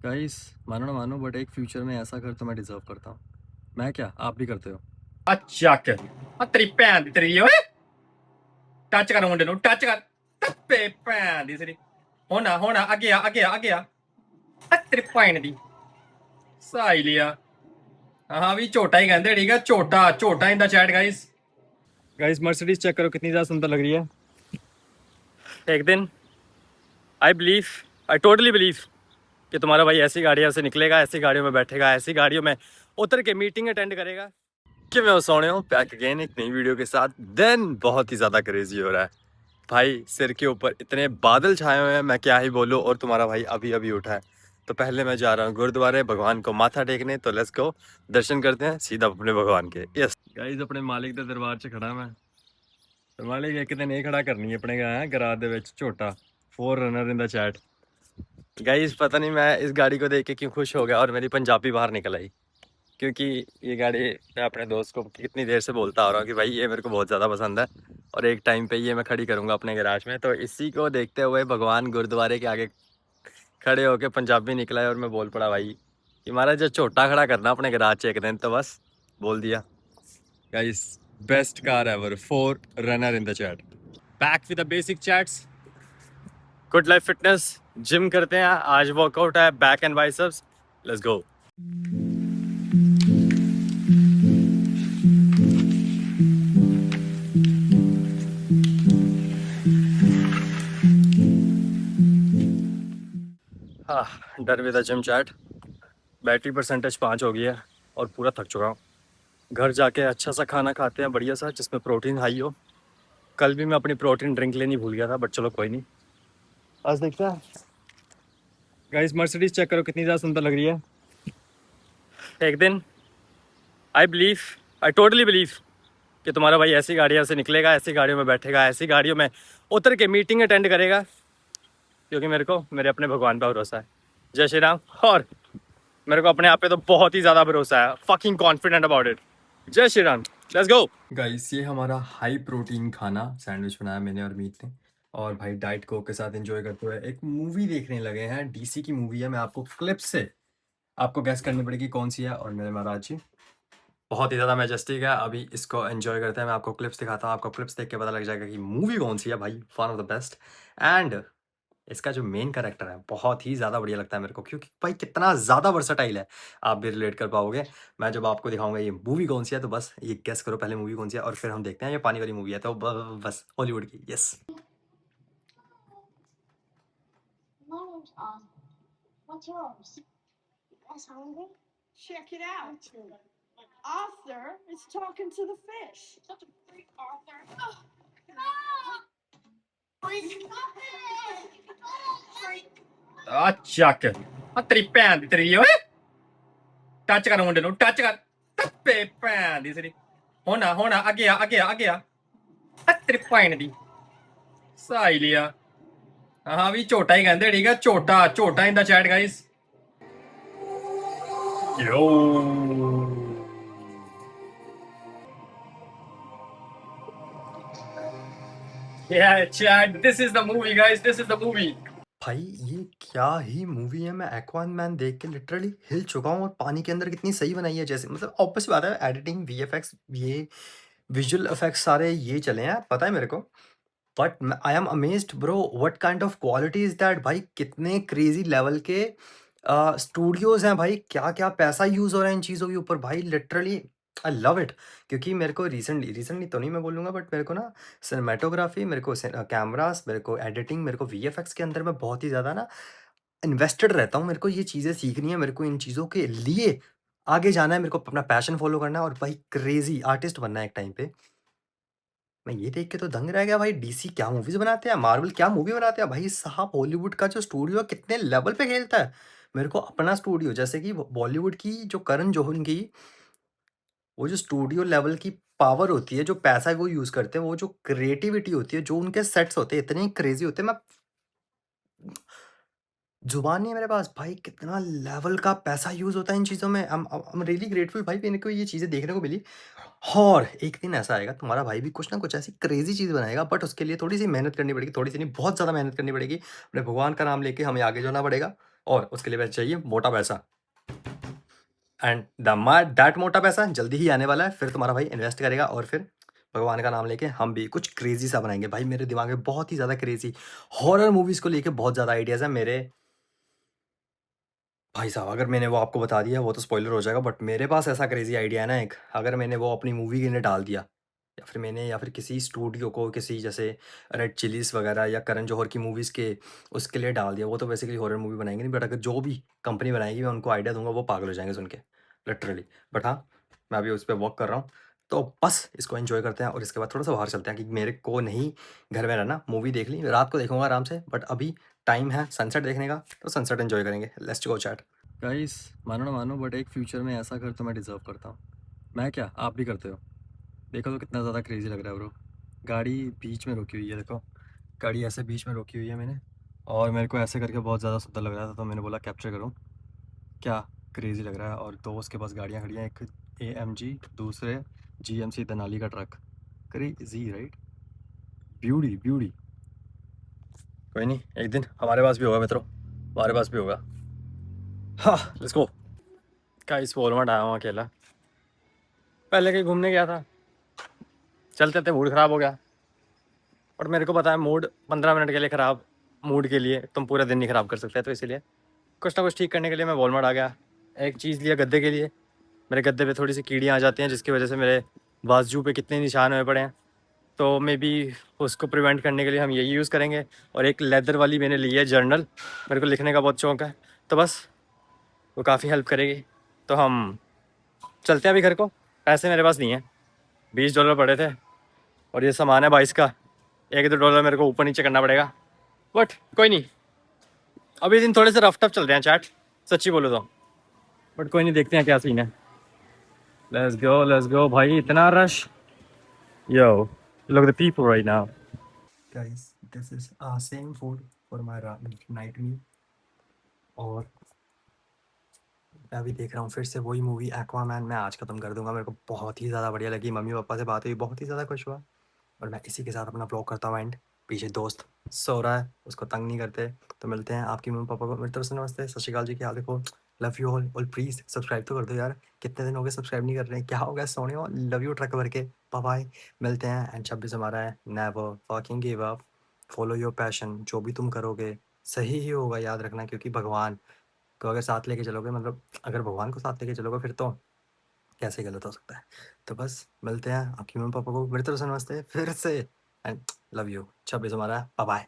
Guys, मानो ना मानो बट एक फ्यूचर में ऐसा घर तो मैं डिजर्व करता हूँ। मैं क्या, आप भी करते हो। ਚੱਕ ਆ ਤੇਰੀ ਭੈਣ ਦੀ ਤੇਰੀ ਓਏ ਟੱਚ ਕਰ ਮੁੰਡੇ ਨੂੰ ਟੱਚ ਕਰ ਟੱਪੇ ਭੈਣ ਦੀ ਤੇਰੀ ਹੁਣ ਅੱਗੇ ਆ ਆ ਤੇਰੀ ਭੈਣ ਦੀ ਸਾਈ ਲਿਆ ਹਾਂ ਵੀ ਝੋਟਾ ਹੀ ਕਹਿੰਦੇ ਠੀਕ ਹੈ ਝੋਟਾ in the chat guys guys, Mercedes check करो कितनी ज़्यादा सुंदर लग रही है। एक दिन आई टोटली बिलीव कि तुम्हारा भाई ऐसी गाड़ियों से निकलेगा, ऐसी गाड़ियों में बैठेगा, ऐसी गाड़ियों में उतर के मीटिंग अटेंड करेगा कि मैं सोने हूँ बैक अगेन एक नई वीडियो के साथ। देन बहुत ही ज़्यादा क्रेजी हो रहा है भाई। सिर के ऊपर इतने बादल छाए हुए हैं, मैं क्या ही बोलूँ। और तुम्हारा भाई अभी अभी उठा है, तो पहले मैं जा रहा हूँ गुरुद्वारे भगवान को माथा टेकने। तो लेट्स गो, दर्शन करते हैं सीधा अपने भगवान के। यस गाइस, अपने मालिक के दरबार से खड़ा मैं। तो मालिक एक दिन ये खड़ा करनी है अपने गराज दे विच झोटा four runner in the chat. Guys, पता नहीं मैं इस गाड़ी को देख के क्यों खुश हो गया और मेरी पंजाबी बाहर निकल आई, क्योंकि ये गाड़ी मैं अपने दोस्त को कितनी देर से बोलता आ रहा हूँ कि भाई ये मेरे को बहुत ज़्यादा पसंद है और एक टाइम पे ये मैं खड़ी करूँगा अपने गैराज में। तो इसी को देखते हुए भगवान गुरुद्वारे के आगे खड़े होके पंजाबी निकला है और मैं बोल पड़ा भाई कि महाराज जो छोटा खड़ा करना अपने गैराज से एक दिन, तो बस बोल दिया। Guys, best car ever, four runner in the chat. Back with the basic chats, good life fitness, gym करते हैं आज, वर्कआउट है back and biceps. Let's go. हाँ, डर with the gym chat. Battery percentage 5 हो गई है और पूरा थक चुका हूँ। घर जाके अच्छा सा खाना खाते हैं, बढ़िया सा, जिसमें प्रोटीन हाई हो। कल भी मैं अपनी प्रोटीन ड्रिंक लेनी भूल गया था, बट चलो कोई नहीं, आज देखते हैं। गाइस, मर्सिडीज चेक करो कितनी ज़्यादा सुंदर लग रही है। एक दिन आई टोटली बिलीव कि तुम्हारा भाई ऐसी गाड़ियों से निकलेगा, ऐसी गाड़ियों में बैठेगा, ऐसी गाड़ियों में उतर के मीटिंग अटेंड करेगा, क्योंकि मेरे को मेरे अपने भगवान पर भरोसा है। जय श्री राम। और मेरे को अपने आप पे तो बहुत ही ज़्यादा भरोसा है, फकिंग कॉन्फिडेंट अबाउट इट। जय Shri Ram, let's go. Guys, ये हमारा हाई प्रोटीन खाना सैंडविच बनाया मैंने और मीत ने, और भाई डाइट कोक के साथ एंजॉय करते हुए एक मूवी देखने लगे हैं। डीसी की मूवी है, मैं आपको क्लिप से आपको गैस करनी पड़ेगी कौन सी है। और मेरे महाराज जी बहुत ही ज़्यादा मैजेस्टिक है। अभी इसको एंजॉय करते हैं, मैं आपको क्लिप्स दिखाता हूँ, आपको क्लिप्स देख के पता लग जाएगा कि मूवी कौन सी है भाई। One of the best. And इसका जो मेन कैरेक्टर है बहुत ही ज़्यादा बढ़िया लगता है मेरे को, क्योंकि भाई कितना ज़्यादा वर्सटाइल है, आप भी रिलेट कर पाओगे। मैं जब आपको दिखाऊंगा ये मूवी कौन सी है, तो बस ये गेस करो पहले मूवी कौन सी है, और फिर हम देखते हैं। ये पानी वाली मूवी है, तो बस हॉलीवुड की। Yes. My name's Arthur. What's yours? You guys hungry? Check it out. Me too. Arthur is talking to the fish. Such a freak, Arthur. Oh, no! Freak. Freak. ਆ ਚੱਕ ਆ ਤੇਰੀ ਭੈਣ ਦੀ ਤੇਰੀ ਓਏ ਟੱਚ ਕਰ ਮੁੰਡੇ ਨੂੰ ਟੱਚ ਕਰ ਟੱਪੇ ਭੈਣ ਦੀ ਤੇਰੀ ਹੁਣ ਅੱਗੇ ਆ ਆ ਤੇਰੀ ਭੈਣ ਦੀ ਸਾਈ ਲਿਆ ਹਾਂ ਵੀ ਝੋਟਾ ਹੀ ਕਹਿੰਦੇ ਠੀਕ ਹੈ ਝੋਟਾ ਇਨ ਦਾ ਚੈਟ गाइस ਯੋ Yeah, chat. This is the movie, guys. This is the movie. भाई ये क्या ही मूवी है। मैं एक्वामैन देख के लिटरली हिल चुका हूँ। और पानी के अंदर कितनी सही बनाई है, जैसे मतलब ऑब्वियस बात है, एडिटिंग, वीएफएक्स, ये विजुअल इफेक्ट्स सारे ये चले हैं, पता है मेरे को। But I am amazed bro, what kind of quality is that. भाई कितने क्रेजी लेवल के स्टूडियोज हैं भाई, क्या क्या पैसा यूज हो रहा है इन चीज़ों के ऊपर भाई, लिटरली आई लव इट। क्योंकि मेरे को रिसेंटली तो नहीं मैं बोलूँगा, बट मेरे को ना सिनेमेटोग्राफी, मेरे को कैमरास, मेरे को एडिटिंग, मेरे को वीएफएक्स के अंदर मैं बहुत ही ज़्यादा ना इन्वेस्टेड रहता हूँ। मेरे को ये चीज़ें सीखनी है, मेरे को इन चीज़ों के लिए आगे जाना है, मेरे को अपना पैशन फॉलो करना है और भाई क्रेजी आर्टिस्ट बनना है एक टाइम पे। मैं ये देख के तो दंग रह गया भाई, डीसी क्या मूवीज़ बनाते हैं, मार्वल क्या मूवी बनाते हैं भाई साहब। हॉलीवुड का जो स्टूडियो है कितने लेवल पे खेलता है। मेरे को अपना स्टूडियो, जैसे कि बॉलीवुड की जो करण जौहर की वो जो स्टूडियो लेवल की पावर होती है, जो पैसा वो यूज़ करते हैं, वो जो क्रिएटिविटी होती है, जो उनके सेट्स होते हैं इतने क्रेज़ी होते हैं, मैं ज़ुबान नहीं है मेरे पास भाई, कितना लेवल का पैसा यूज़ होता है इन चीज़ों में। आई एम रियली ग्रेटफुल भाई, मेरे को ये चीज़ें देखने को मिली। और एक दिन ऐसा आएगा तुम्हारा भाई भी कुछ ना कुछ ऐसी क्रेज़ी चीज़ बनाएगा, बट उसके लिए थोड़ी-सी मेहनत करनी पड़ेगी, थोड़ी-सी नहीं बहुत ज़्यादा मेहनत करनी पड़ेगी। अपने भगवान का नाम लेके हमें आगे जाना पड़ेगा। और उसके लिए बस चाहिए मोटा पैसा एंड दैट मोटा पैसा जल्दी ही आने वाला है। फिर तुम्हारा भाई इन्वेस्ट करेगा और फिर भगवान का नाम लेके हम भी कुछ क्रेज़ी सा बनाएँगे। भाई मेरे दिमाग में बहुत ही ज़्यादा क्रेज़ी हॉरर मूवीज़ को लेके बहुत ज़्यादा आइडियाज़ हैं मेरे भाई साहब। अगर मैंने वो आपको बता दिया वो तो स्पॉइलर हो जाएगा, बट मेरे पास ऐसा क्रेज़ी आइडिया है ना एक, अगर मैंने वो अपनी मूवी के लिए डाल दिया या फिर किसी स्टूडियो को, किसी जैसे रेड चिलीज़ वगैरह या करण जौहर की मूवीज़ के उसके लिए डाल दिया, वो तो बेसिकली हॉरर मूवी बनाएँगे नहीं, बट अगर जो भी कंपनी बनाएगी मैं उनको आइडिया दूँगा, वो पागल हो जाएँगे सुन के, लिटरली। बट हाँ, मैं अभी उस पे वर्क कर रहा हूँ, तो बस इसको एन्जॉय करते हैं और इसके बाद थोड़ा-सा बाहर चलते हैं कि मेरे को नहीं घर में रहना, मूवी देख ली, रात को देखूँगा आराम से, बट अभी टाइम है सनसेट देखने का, तो सनसेट एन्जॉय करेंगे। Let's go chat. गाइस, मानो ना मानो बट एक फ्यूचर में ऐसा घर तो मैं डिज़र्व करता हूँ। मैं क्या, आप भी करते हो। देखो तो कितना ज़्यादा क्रेज़ी लग रहा है ब्रो। गाड़ी बीच में रोकी हुई है, देखो। गाड़ी ऐसे बीच में रोकी हुई है मैंने, और मेरे को ऐसे करके बहुत ज़्यादा सुंदर लग रहा था, तो मैंने बोला कैप्चर करूँ। क्या क्रेज़ी लग रहा है। और दो उसके पास गाड़ियाँ खड़ी हैं, एक AMG, दूसरे GMC देनाली का truck. Crazy right? Beauty, beauty. कोई नहीं, एक दिन हमारे पास भी होगा मित्रों, हमारे पास भी होगा। हाँ, लेट्स गो। गाइस, वॉलमार्ट आया हूँ अकेला। पहले कहीं घूमने गया था, चलते-चलते मूड ख़राब हो गया। और मेरे को पता है मूड 15 मिनट के लिए ख़राब, मूड के लिए तुम पूरा दिन नहीं ख़राब कर सकते, तो इसीलिए कुछ ना कुछ ठीक करने के लिए मैं वॉलमार्ट आ गया। एक चीज़ लिया गद्दे के लिए। मेरे गद्दे पे थोड़ी सी कीड़ियाँ आ जाती हैं, जिसकी वजह से मेरे बाजू पे कितने निशान हुए पड़े हैं, तो मे बी उसको प्रिवेंट करने के लिए हम यही यूज़ करेंगे। और एक लेदर वाली मैंने ली है जर्नल, मेरे को लिखने का बहुत शौक है, तो बस वो काफ़ी हेल्प करेगी। तो हम चलते हैं अभी घर को। पैसे मेरे पास नहीं है, $20 पड़े थे और ये सामान है 22 का। $1-2 मेरे को ऊपर नीचे करना पड़ेगा, बट कोई नहीं। अभी दिन थोड़े से रफ टफ चल रहे हैं चैट, सच्ची बोलो तो, बट कोई नहीं, देखते हैं क्या सीन है। लेट्स गो भाई, इतना rush. Yo, look at the people right now. Guys, this is same food for my night meal. और मैं अभी देख रहा हूँ फिर से वही मूवी एक्वामैन, मैं आज खत्म कर दूंगा। मेरे को बहुत ही ज़्यादा बढ़िया लगी, मम्मी पापा से बात हुई, बहुत ही ज़्यादा खुश हुआ। और मैं इसी के साथ अपना ब्लॉग करता हूँ एंड। पीछे दोस्त सो रहा है, उसको तंग नहीं करते, तो मिलते हैं। आपकी मम्मी पापा को मेरी तरफ से नमस्ते, सत श्रीकाल जी, क्या हाल, देखो। लव यू ऑल, और प्लीज़ सब्सक्राइब तो कर दो यार, कितने दिन हो गए सब्सक्राइब नहीं कर रहे हैं, क्या हो गया सोने हो। लव यू ट्रक भर के, बाय बाय। मिलते हैं एंड 26 हमारा है। Never fucking give up, follow your passion, जो भी तुम करोगे सही ही होगा, याद रखना, क्योंकि भगवान को अगर साथ लेके चलोगे, मतलब अगर भगवान को साथ लेके चलोगे, फिर तो कैसे गलत हो सकता है। तो बस मिलते हैं। आपकी मम्मी पापा को मेरी तरफ से नमस्ते फिर से एंड लव यू। 26 हमारा, बाय बाय।